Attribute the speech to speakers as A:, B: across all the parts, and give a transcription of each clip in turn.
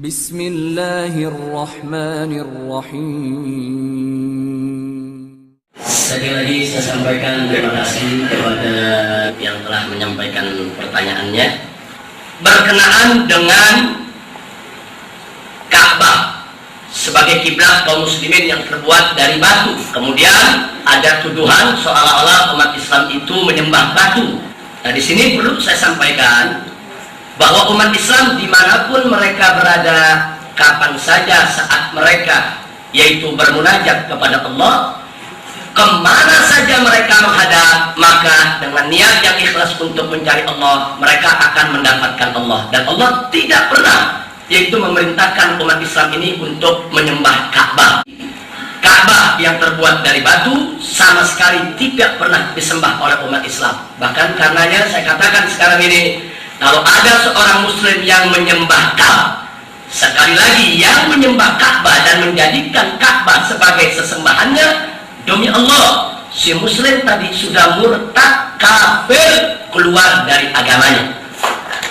A: Bismillahirrahmanirrahim.
B: Sekali lagi saya sampaikan terima kasih kepada yang telah menyampaikan pertanyaannya berkenaan dengan Ka'bah sebagai kiblat kaum muslimin yang terbuat dari batu. Kemudian ada tuduhan seolah-olah umat Islam itu menyembah batu. Nah, di sini perlu saya sampaikan bahwa umat Islam dimanapun mereka berada, kapan saja saat mereka yaitu bermunajat kepada Allah, kemana saja mereka menghadap, maka dengan niat yang ikhlas untuk mencari Allah, mereka akan mendapatkan Allah. Dan Allah tidak pernah yaitu memerintahkan umat Islam ini untuk menyembah Ka'bah. Ka'bah yang terbuat dari batu sama sekali tidak pernah disembah oleh umat Islam. Bahkan karenanya saya katakan sekarang ini, kalau ada seorang muslim yang menyembah Ka'bah, sekali lagi yang menyembah Ka'bah dan menjadikan Ka'bah sebagai sesembahannya, demi Allah, si muslim tadi sudah murtad, kafir, keluar dari agamanya.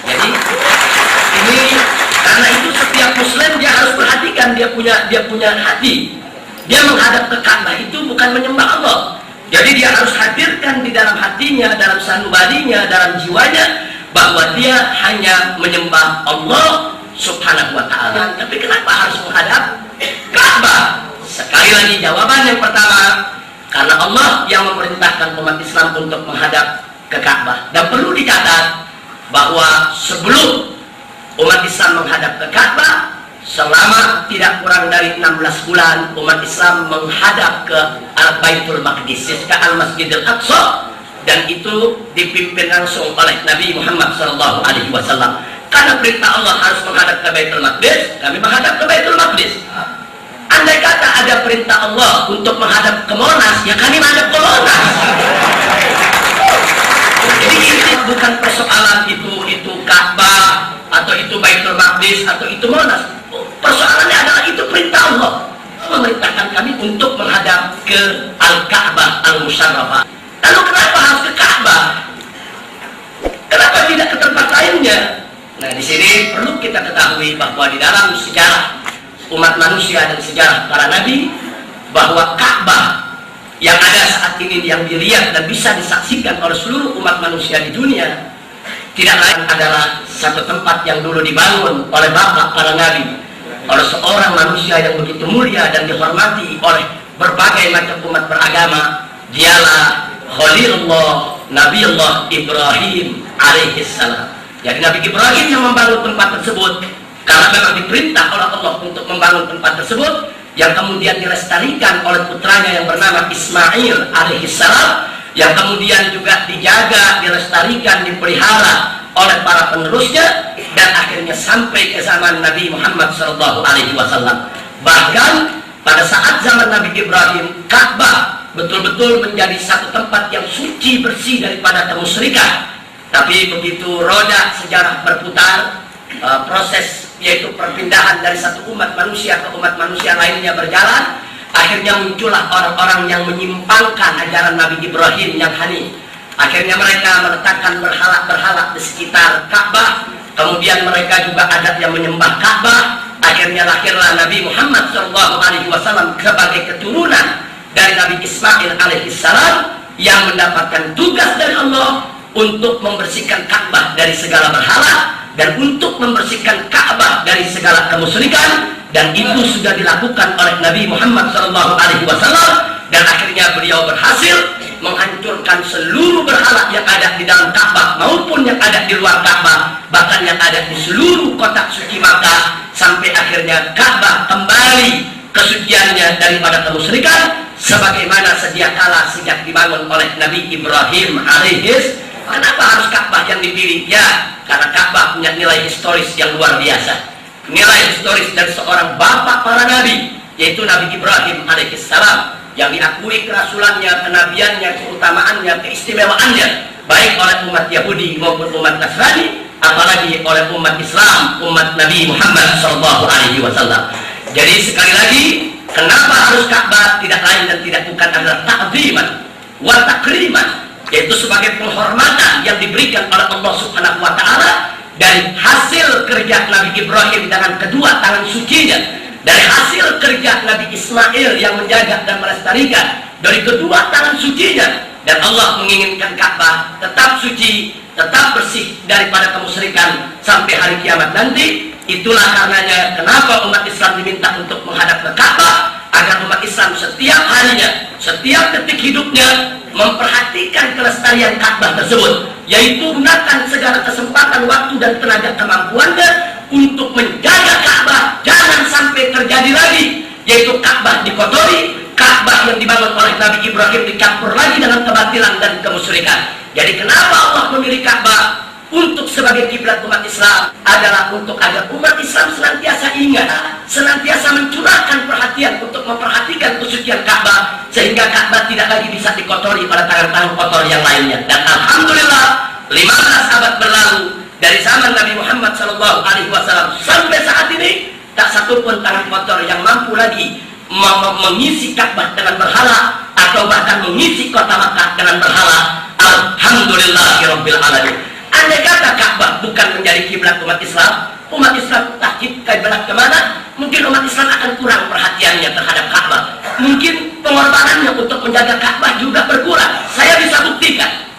B: Jadi ini karena itu setiap muslim dia harus perhatikan, dia punya hati. Dia menghadap ke Ka'bah itu bukan menyembah Allah. Jadi dia harus hadirkan di dalam hatinya, dalam sanubarinya, dalam jiwanya, bahwa dia hanya menyembah Allah Subhanahu wa ta'ala. Tapi kenapa harus menghadap Ka'bah? Sekali lagi jawaban yang pertama, karena Allah yang memerintahkan umat Islam untuk menghadap ke Ka'bah. Dan perlu dicatat bahwa sebelum umat Islam menghadap ke Ka'bah, selama tidak kurang dari 16 bulan umat Islam menghadap ke Baitul Maqdis, ke Al-Masjidil Aqsa, dan itu dipimpin langsung oleh Nabi Muhammad SAW. Karena perintah Allah harus menghadap ke Baitul Maqdis, kami menghadap ke Baitul Maqdis. Andai kata ada perintah Allah untuk menghadap ke Monas, ya kami menghadap ke Monas. Jadi ini bukan persoalan itu Ka'bah atau itu Baitul Maqdis atau itu Monas. Persoalannya adalah itu perintah Allah memerintahkan kami untuk menghadap ke Al-Ka'bah Al-Musyarrafah. Lalu kenapa harus ke Ka'bah? Kenapa tidak ke tempat lainnya? Nah, di sini perlu kita ketahui bahwa di dalam sejarah umat manusia dan sejarah para nabi, bahwa Ka'bah yang ada saat ini, yang dilihat dan bisa disaksikan oleh seluruh umat manusia di dunia, tidak lain adalah satu tempat yang dulu dibangun oleh bapak para nabi, oleh seorang manusia yang begitu mulia dan dihormati oleh berbagai macam umat beragama. Dialah Khalilullah Nabi Allah Ibrahim alaihissalam. Jadi Nabi Ibrahim yang membangun tempat tersebut karena memang diperintah oleh Allah untuk membangun tempat tersebut, yang kemudian dilestarikan oleh putranya yang bernama Ismail alaihissalam, yang kemudian juga dijaga, dilestarikan, dipelihara oleh para penerusnya, dan akhirnya sampai ke zaman Nabi Muhammad SAW. Bahkan pada saat zaman Nabi Ibrahim, Ka'bah betul-betul menjadi satu tempat yang suci, bersih daripada kemusyrikan. Tapi begitu roda sejarah berputar, proses yaitu perpindahan dari satu umat manusia ke umat manusia lainnya berjalan, akhirnya muncullah orang-orang yang menyimpangkan ajaran Nabi Ibrahim yang hanif. Akhirnya mereka meletakkan berhala-berhala di sekitar Ka'bah. Kemudian mereka juga ada yang menyembah Ka'bah. Akhirnya lahirlah Nabi Muhammad SAW sebagai keturunan dari Nabi Ismail alaihissalam, yang mendapatkan tugas dari Allah untuk membersihkan Ka'bah dari segala berhala dan untuk membersihkan Ka'bah dari segala kemusyrikan. Dan itu sudah dilakukan oleh Nabi Muhammad SAW. Dan akhirnya beliau berhasil menghancurkan seluruh berhala yang ada di dalam Ka'bah maupun yang ada di luar Ka'bah, bahkan yang ada di seluruh kotak suci Makkah, sampai akhirnya Ka'bah kembali kesuciannya daripada kemusyrikan sebagaimana sedia kala sejak dibangun oleh Nabi Ibrahim alaihis. Kenapa harus Ka'bah yang dipilih? Ya, karena Ka'bah punya nilai historis yang luar biasa. Nilai historis dari seorang bapak para nabi, yaitu Nabi Ibrahim alaihissalam, yang diakui kerasulannya, kenabiannya, keutamaannya, keistimewaannya, baik oleh umat Yahudi maupun umat Nasrani, apalagi oleh umat Islam, umat Nabi Muhammad SAW. Jadi sekali lagi, kenapa harus Ka'bah? Tidak lain dan tidak bukan adalah ta'ziman wa takriman, yaitu sebagai penghormatan yang diberikan oleh Allah Subhanahu wa ta'ala dari hasil kerja Nabi Ibrahim dengan kedua tangan sucinya, dari hasil kerja Nabi Ismail yang menjaga dan melestarikan dari kedua tangan sucinya, dan Allah menginginkan Ka'bah tetap suci, tetap bersih daripada kemusyrikan sampai hari kiamat nanti. Itulah karenanya kenapa umat Islam diminta untuk menghadap ke Ka'bah, agar umat Islam setiap harinya, setiap detik hidupnya memperhatikan kelestarian Ka'bah tersebut, yaitu gunakan segala kesempatan, waktu dan tenaga kemampuannya untuk menjaga Ka'bah jangan sampai terjadi lagi, yaitu Ka'bah dikotori, Ka'bah yang dibangun oleh Nabi Ibrahim dicampur lagi dengan kebatilan dan kemusyrikan. Jadi kenapa Allah memilih Ka'bah untuk sebagai kiblat umat Islam, adalah untuk agar umat Islam senantiasa ingat, senantiasa mencurahkan perhatian untuk memperhatikan kesucian Ka'bah, sehingga Ka'bah tidak lagi bisa dikotori pada tangan-tangan kotor yang lainnya. Dan alhamdulillah 15 abad berlalu dari zaman Nabi Muhammad SAW sampai saat ini, tak satu pun tangan kotor yang mampu lagi mengisi Ka'bah dengan berhala, atau bahkan mengisi kota Makkah dengan berhala. Alhamdulillahirabbil alamin. Andai kata Ka'bah bukan menjadi kiblat umat Islam entah kiblat kemana, mungkin umat Islam akan kurang perhatiannya terhadap Ka'bah. Mungkin pengorbanannya untuk menjaga Ka'bah juga berkurang. Saya bisa buktikan,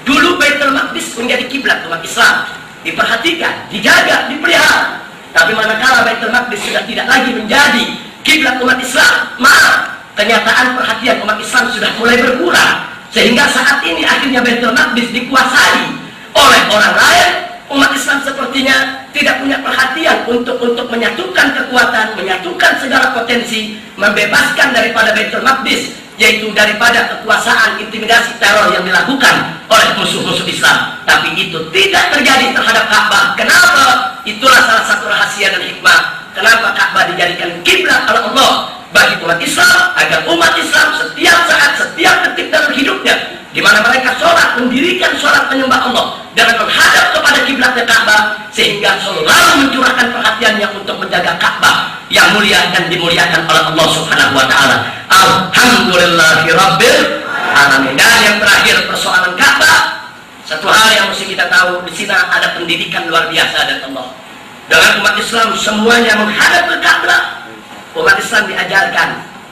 B: dulu Baitul Maqdis menjadi kiblat umat Islam, diperhatikan, dijaga, dipelihara. Tapi manakala Baitul Maqdis sudah tidak lagi menjadi kiblat umat Islam, maaf, kenyataan perhatian umat Islam sudah mulai berkurang, sehingga saat ini akhirnya Baitul Maqdis dikuasai oleh orang lain. Umat Islam sepertinya tidak punya perhatian untuk menyatukan kekuatan, menyatukan segala potensi, membebaskan daripada Baitul Maqdis, yaitu daripada kekuasaan, intimidasi, teror yang dilakukan oleh musuh-musuh Islam. Tapi itu tidak terjadi terhadap Ka'bah. Kenapa? Itulah salah satu rahasia dan hikmah kenapa Ka'bah dijadikan kiblat oleh Allah bagi umat Islam, agar umat Islam setiap saat, setiap detik dalam hidupnya, di mana mereka sholat, mendirikan sholat penyembah Allah dengan menghadap kepada kiblatnya Ka'bah, sehingga selalu mencurahkan perhatiannya untuk menjaga Ka'bah yang mulia dan dimuliakan oleh Allah Subhanahu wa taala. Alhamdulillahirabbil alamin. Dan yang terakhir, persoalan Ka'bah, satu hal yang mesti kita tahu, di sini ada pendidikan luar biasa dari Allah. Dengan umat Islam semuanya menghadap ke Ka'bah, umat Islam diajarkan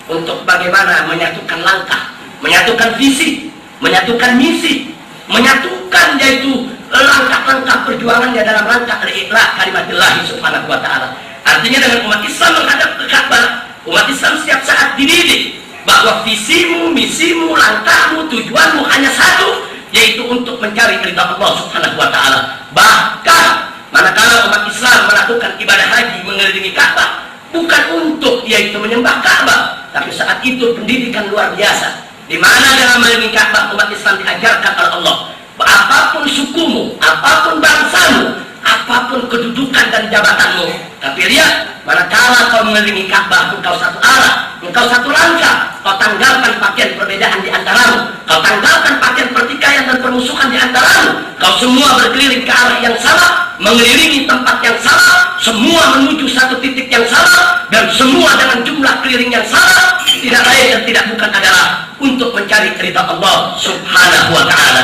B: untuk bagaimana menyatukan langkah, menyatukan visi, menyatukan misi, menyatukan yaitu langkah-langkah perjuangannya dalam rangka al-iqla' kalimatillah subhanahu wa ta'ala. Artinya dengan umat Islam menghadap ke Ka'bah, umat Islam setiap saat dididik bahwa visimu, misimu, langkahmu, tujuanmu hanya satu, yaitu untuk mencari ridha Allah subhanahu wa ta'ala. Bahkan manakala umat Islam melakukan ibadah haji mengelilingi Ka'bah, bukan untuk yaitu menyembah Ka'bah, tapi saat itu pendidikan luar biasa, di mana dalam mengelilingi Ka'bah umat Islam diajarkan oleh Allah, apapun sukumu, apapun bangsamu, apapun kedudukan dan jabatanmu, tapi lihat, manakala kau mengelilingi Ka'bah, engkau satu arah, engkau satu langkah, kau tanggalkan pakaian perbedaan di antaramu, kau tanggalkan pakaian pertikaian dan permusuhan di antaramu, kau semua berkeliling ke arah yang sama, mengelilingi tempat yang sama, semua menuju satu titik yang sama, dan semua dengan jumlah keliling yang sama, tidak lain dan tidak bukan adalah untuk mencari ridha Allah subhanahu wa ta'ala.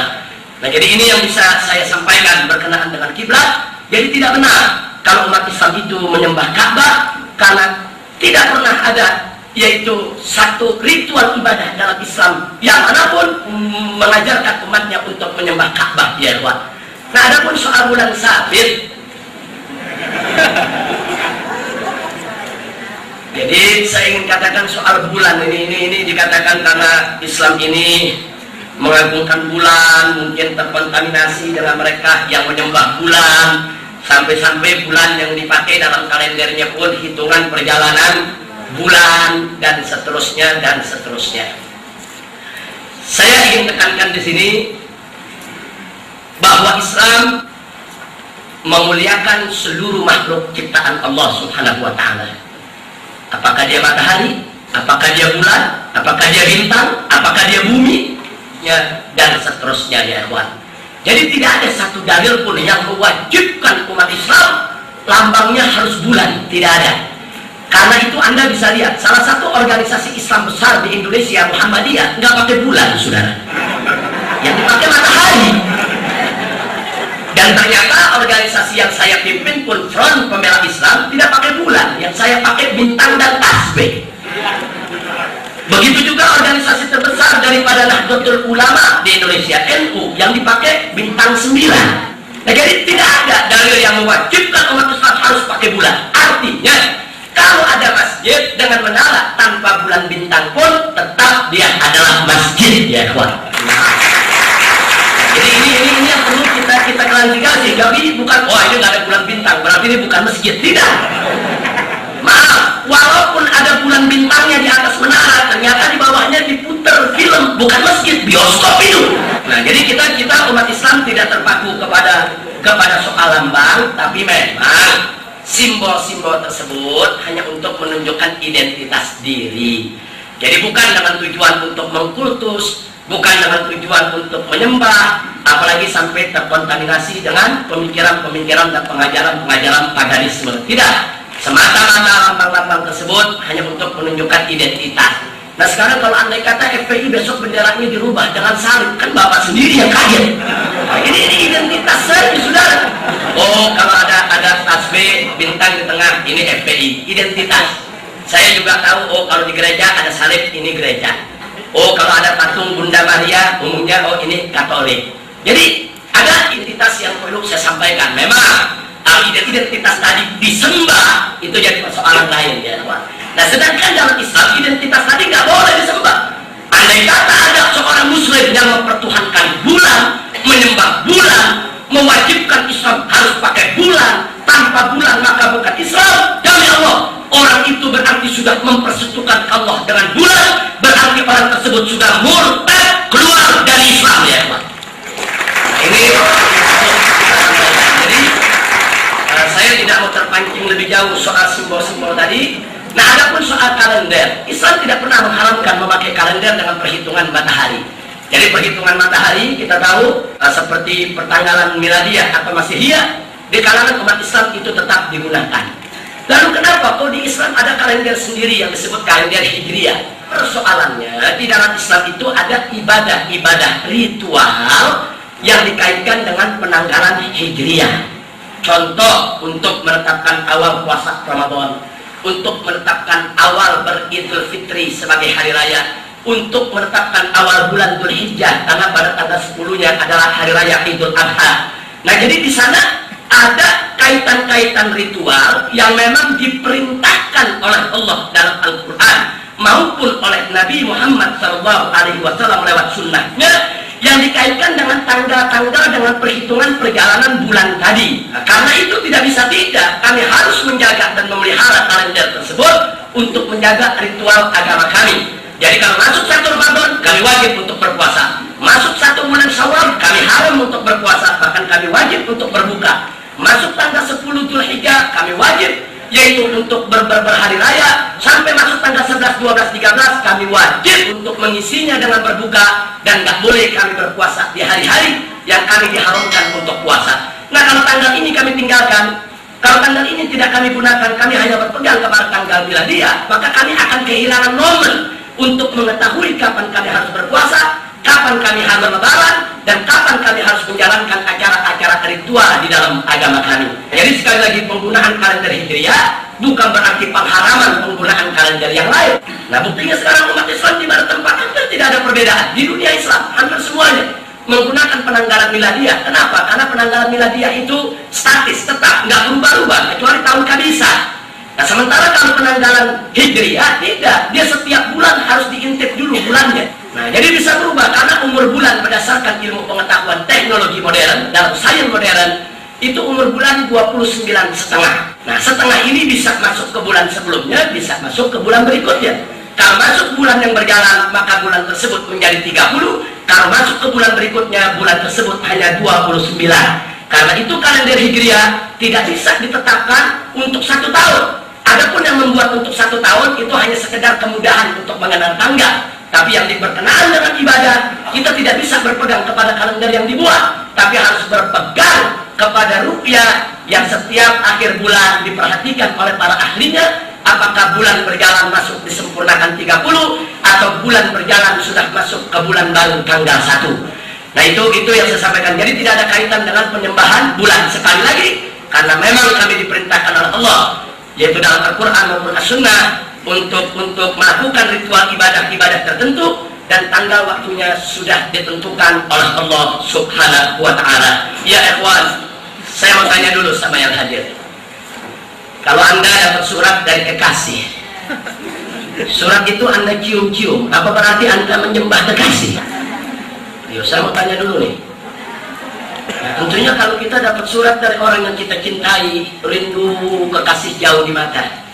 B: Nah, jadi ini yang bisa saya sampaikan berkenaan dengan kiblat. Jadi tidak benar kalau umat Islam itu menyembah Ka'bah, karena tidak pernah ada yaitu satu ritual ibadah dalam Islam yang manapun mengajarkan umatnya untuk menyembah Ka'bah, ya ikhwan. Nah, adapun soal bulan sabit, jadi saya ingin katakan soal bulan ini dikatakan karena Islam ini mengagungkan bulan, mungkin terkontaminasi dengan mereka yang menyembah bulan, sampai-sampai bulan yang dipakai dalam kalendernya pun hitungan perjalanan bulan, dan seterusnya dan seterusnya. Saya ingin tekankan di sini bahwa Islam memuliakan seluruh makhluk ciptaan Allah Subhanahu wa taala. Apakah dia matahari, apakah dia bulan, apakah dia bintang, apakah dia bumi, ya, dan seterusnya, ya ikhwan. Jadi tidak ada satu dalil pun yang mewajibkan umat Islam lambangnya harus bulan, tidak ada. Karena itu Anda bisa lihat salah satu organisasi Islam besar di Indonesia, Muhammadiyah, nggak pakai bulan, saudara. Yang dipakai matahari. Dan ternyata organisasi organisasi yang saya pimpin pun, Front Pembela Islam, tidak pakai bulan. Yang saya pakai bintang dan tasbih. Begitu juga organisasi terbesar daripada Nahdlatul Ulama di Indonesia, NU, yang dipakai bintang 9. Nah, jadi tidak ada dalil yang mewajibkan umat Islam harus pakai bulan. Artinya, kalau ada masjid dengan menara tanpa bulan bintang pun tetap dia adalah masjid, ya kawan. Jadi ini yang perlu kita klarifikasi. Jadi bukan, oh ini nggak ada bulan bintang, berarti ini bukan masjid. Tidak. Maaf, walaupun ada bulan bintangnya di atas menara, ternyata di bawahnya diputar film, bukan masjid, bioskop itu. Nah, jadi kita umat Islam tidak terpaku kepada soal lambang, tapi memang simbol-simbol tersebut hanya untuk menunjukkan identitas diri. Jadi bukan dengan tujuan untuk mengkultus, bukan dengan tujuan untuk menyembah, apalagi sampai terkontaminasi dengan pemikiran-pemikiran dan pengajaran-pengajaran paganisme. Tidak. Semata-mata lambang-lambang tersebut hanya untuk menunjukkan identitas. Nah, sekarang kalau andai kata FPI besok benderanya dirubah dengan salib, kan Bapak sendiri yang kaget. Nah, ini identitas saya, saudara. Oh, kalau ada tasbih bintang di tengah, ini FPI, identitas. Saya juga tahu, oh kalau di gereja ada salib, ini gereja. Oh, kalau ada patung Bunda Maria, umumnya oh ini Katolik. Jadi ada identitas yang perlu saya sampaikan. Memang identitas tadi disembah itu jadi persoalan lain, ya kawan. Nah, sedangkan dalam Islam identitas tadi nggak boleh disembah. Andai kata ada seorang Muslim yang mempertuhankan bulan, menyembah bulan, mewajibkan Islam harus pakai bulan, tanpa bulan maka bukan Islam. Demi Allah, orang itu berarti sudah mempersekutukan Allah dengan bulan, berarti orang tersebut sudah murtad, keluar dari Islam, ya kawan. Ini jadi saya tidak mau terpancing lebih jauh soal simbol-simbol tadi. Nah, adapun soal kalender, Islam tidak pernah mengharamkan memakai kalender dengan perhitungan matahari. Jadi perhitungan matahari kita tahu seperti pertanggalan miladiah atau masihiyah, di kalangan umat Islam itu tetap digunakan. Lalu kenapa kalau di Islam ada kalender sendiri yang disebut kalender Hijriah? Persoalannya di dalam Islam itu ada ibadah-ibadah ritual yang dikaitkan dengan penanggalan Hijriah. Contoh, untuk menetapkan awal puasa Ramadan, untuk menetapkan awal beridul fitri sebagai hari raya, untuk menetapkan awal bulan Dzulhijjah, karena pada tanggal 10-nya adalah hari raya Idul Adha. Nah, jadi di sana ada kaitan-kaitan ritual yang memang diperintahkan oleh Allah dalam Al-Quran maupun oleh Nabi Muhammad SAW lewat sunnahnya, yang dikaitkan dengan tanggal-tanggal dengan perhitungan perjalanan bulan tadi. Nah, karena itu tidak bisa tidak, kami harus menjaga dan memelihara kalender tersebut untuk menjaga ritual agama kami. Jadi kalau masuk 1 Ramadan, kami wajib untuk berpuasa. Masuk 1 bulan Syawal, kami haram untuk berpuasa, bahkan kami wajib untuk berbuka. Masuk tanggal 10 Dzulhijjah, kami wajib, yaitu untuk berhari raya. Sampai masuk tanggal 11, 12, 13, kami wajib untuk mengisinya dengan berbuka, dan nggak boleh kami berpuasa di hari-hari yang kami diharamkan untuk puasa. Nah, kalau tanggal ini kami tinggalkan, kalau tanggal ini tidak kami gunakan, kami hanya berpegang kepada tanggal miladiah, maka kami akan kehilangan momen untuk mengetahui kapan kami harus berpuasa, kapan kami harus lebaran, dan kapan kami harus menjalankan acara-acara ritual di dalam agama kami. Jadi sekali lagi, penggunaan kalender Hijriah bukan berarti pengharaman penggunaan kalender yang lain. Nah, buktinya sekarang umat Islam di mana tempat hampir tidak ada perbedaan. Di dunia Islam hampir semuanya menggunakan penanggalan miladiah. Kenapa? Karena penanggalan miladiah itu statis, tetap, nggak berubah-ubah kecuali tahun kabisah. Nah, sementara kalau penanggalan Hijriah tidak, dia setiap bulan harus diintip dulu bulannya. Nah, jadi bisa berubah karena umur bulan berdasarkan ilmu pengetahuan teknologi modern dalam sains modern itu umur bulan 29,5. Nah, setengah ini bisa masuk ke bulan sebelumnya, bisa masuk ke bulan berikutnya. Kalau masuk bulan yang berjalan, maka bulan tersebut menjadi 30. Kalau masuk ke bulan berikutnya, bulan tersebut hanya 29. Karena itu kalender Hijriah tidak bisa ditetapkan untuk 1 tahun. Adapun yang membuat untuk 1 tahun itu hanya sekedar kemudahan untuk mengenal tanggal. Tapi yang berkenaan dengan ibadah, kita tidak bisa berpegang kepada kalender yang dibuat, tapi harus berpegang kepada rupiah yang setiap akhir bulan diperhatikan oleh para ahlinya, apakah bulan berjalan masuk disempurnakan 30 atau bulan berjalan sudah masuk ke bulan baru tanggal 1. Nah itu yang saya sampaikan. Jadi tidak ada kaitan dengan penyembahan bulan. Sekali lagi, karena memang kami diperintahkan oleh Allah, yaitu dalam Al-Quran maupun As-Sunnah, untuk melakukan ritual ibadah-ibadah tertentu, dan tanggal waktunya sudah ditentukan oleh Allah Subhanahu wa Ta'ala. Ya ikhwan, saya mau tanya dulu sama yang hadir. Kalau Anda dapat surat dari kekasih, surat itu Anda cium-cium, apa berarti Anda menyembah kekasih? Yo, saya mau tanya dulu nih. Nah, tentunya kalau kita dapat surat dari orang yang kita cintai, rindu kekasih jauh di mata,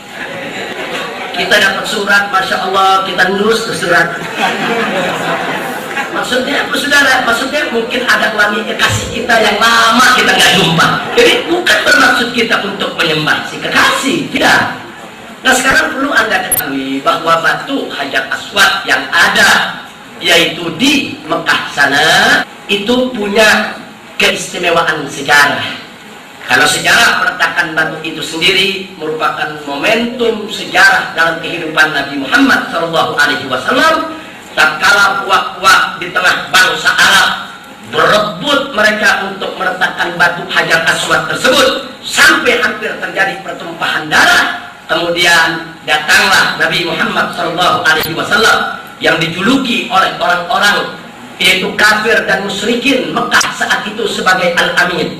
B: kita dapat surat, Masya Allah, kita nurus ke surat. Maksudnya apa saudara? Maksudnya mungkin ada wanita kekasih kita yang lama kita nggak jumpa. Jadi bukan bermaksud kita untuk menyembah si kekasih, tidak. Nah sekarang perlu Anda ketahui bahwa batu Hajar Aswad yang ada, yaitu di Mekah sana, itu punya keistimewaan sejarah. Kalau sejarah peletakan batu itu sendiri merupakan momentum sejarah dalam kehidupan Nabi Muhammad SAW. Tatkala puak-puak di tengah bangsa Arab berebut mereka untuk meletakkan batu Hajar Aswad tersebut, sampai hampir terjadi pertumpahan darah. Kemudian datanglah Nabi Muhammad SAW yang dijuluki oleh orang-orang yaitu kafir dan musyrikin Mekah saat itu sebagai Al-Amin.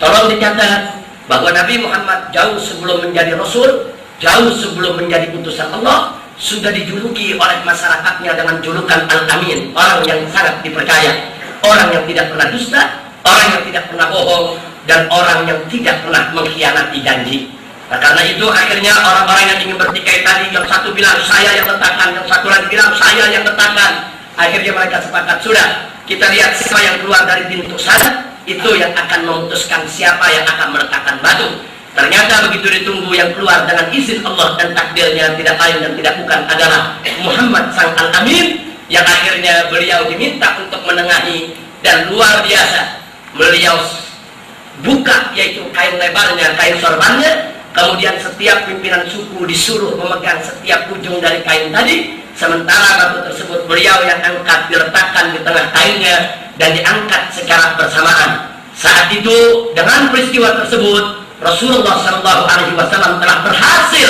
B: Tolong dicatat bahwa Nabi Muhammad jauh sebelum menjadi Rasul, jauh sebelum menjadi utusan Allah, sudah dijuluki oleh masyarakatnya dengan julukan Al-Amin, orang yang sangat dipercaya, orang yang tidak pernah dusta, orang yang tidak pernah bohong, dan orang yang tidak pernah mengkhianati janji. Nah, karena itu akhirnya orang-orang yang ingin bertikai tadi, yang satu bilang saya yang letakkan, yang satu lagi bilang saya yang letakkan. Akhirnya mereka sepakat, sudah, kita lihat siapa yang keluar dari pintu sana, itu yang akan memutuskan siapa yang akan meletakkan batu. Ternyata begitu ditunggu, yang keluar dengan izin Allah dan takdirnya tidak lain dan tidak bukan adalah Muhammad sang Al-Amin, yang akhirnya beliau diminta untuk menengahi, dan luar biasa beliau buka yaitu kain lebarnya, kain sorbannya. Kemudian setiap pimpinan suku disuruh memegang setiap ujung dari kain tadi, sementara batu tersebut beliau yang angkat, diletakkan di tengah kainnya dan diangkat secara bersamaan. Saat itu dengan peristiwa tersebut Rasulullah SAW telah berhasil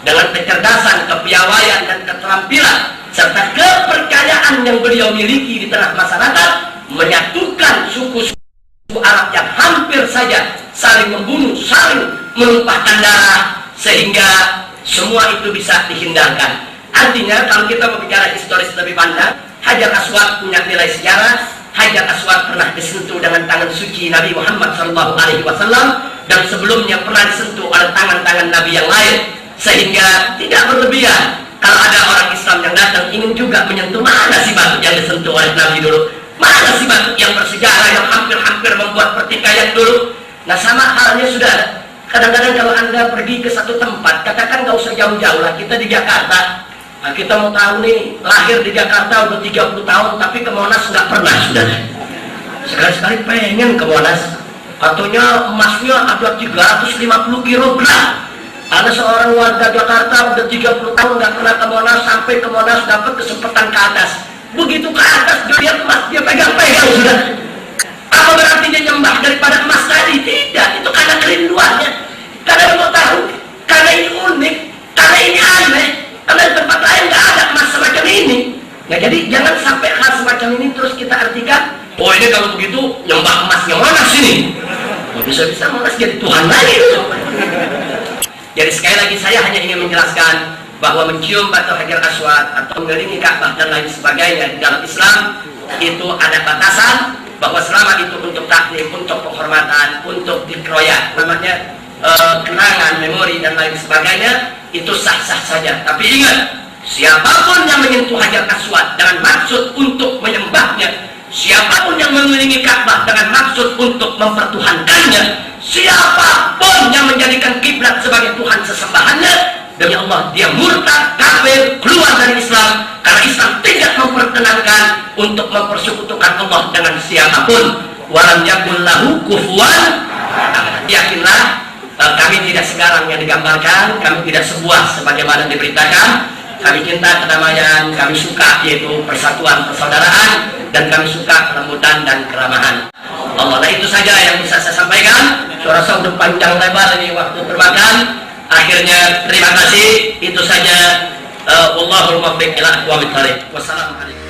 B: dengan kecerdasan, kepiawaian dan keterampilan serta kepercayaan yang beliau miliki di tengah masyarakat, menyatukan suku-suku Arab yang hampir saja saling membunuh, saling menumpahkan darah, sehingga semua itu bisa dihindarkan. Artinya kalau kita berbicara historis lebih panjang, Hajar Aswad punya nilai sejarah. Hajar Aswad pernah disentuh dengan tangan suci Nabi Muhammad SAW, dan sebelumnya pernah disentuh oleh tangan-tangan Nabi yang lain, sehingga tidak berlebihan. Kalau ada orang Islam yang datang ingin juga menyentuh, mana sih batu yang disentuh oleh Nabi dulu, mana sih batu yang bersejarah yang hampir-hampir membuat pertikaian dulu. Nah sama halnya sudah, kadang-kadang kalau Anda pergi ke satu tempat, katakan nggak usah jauh-jauh lah, kita di Jakarta. Nah, kita mau tahu nih, lahir di Jakarta udah 30 tahun, tapi ke Monas nggak pernah, sudah. Sekali-sekali pengen ke Monas. Katanya emasnya ada 350 kilogram. Ada seorang warga Jakarta udah 30 tahun nggak pernah ke Monas, sampai ke Monas dapat kesempatan ke atas. Begitu ke atas dia lihat emas, dia pegang-pegang, sudah. Apa berarti dia nyembah daripada emas tadi? Tidak, itu karena kerinduannya. Karena dia mau tahu, karena ini unik, karena ini aneh. Karena di tempat lain nggak ada emas semacam ini. Nah jadi jangan sampai hal semacam ini terus kita artikan, oh ini kalau begitu nyembah emasnya Monas ini. Oh, bisa-bisa Monas jadi Tuhan lagi. Jadi sekali lagi saya hanya ingin menjelaskan bahwa mencium batu Hajar Aswad atau mengelilingi Ka'bah dan lain sebagainya di dalam Islam itu ada batasan, bahwa selama itu untuk taklim, untuk penghormatan, untuk dikroyak, namanya kenangan, memori dan lain sebagainya, itu sah-sah saja. Tapi ingat, siapapun yang menyentuh Hajar Aswad dengan maksud untuk menyembahnya, siapapun yang mengelilingi Ka'bah dengan maksud untuk mempertuhankannya, siapapun yang menjadikan kiblat sebagai Tuhan sesembahannya, demi Allah dia murtad, kafir, keluar dari Islam, karena Islam tidak memperkenankan untuk mempersekutukan Allah dengan siapapun. Walam yakul lahu kufuwan. Yakinlah, kami tidak sekarang yang digambarkan, kami tidak sebuah sebagaimana diberitakan. Kami cinta kedamaian, kami suka yaitu persatuan persaudaraan, dan kami suka kelembutan dan keramahan. Allah, nah itu saja yang bisa saya sampaikan. Suara saya udah panjang lebar ini, waktu termakan. Akhirnya terima kasih, itu saja. Wallahul muwaffiq ila aqwamit thoriq. Wassalamualaikum.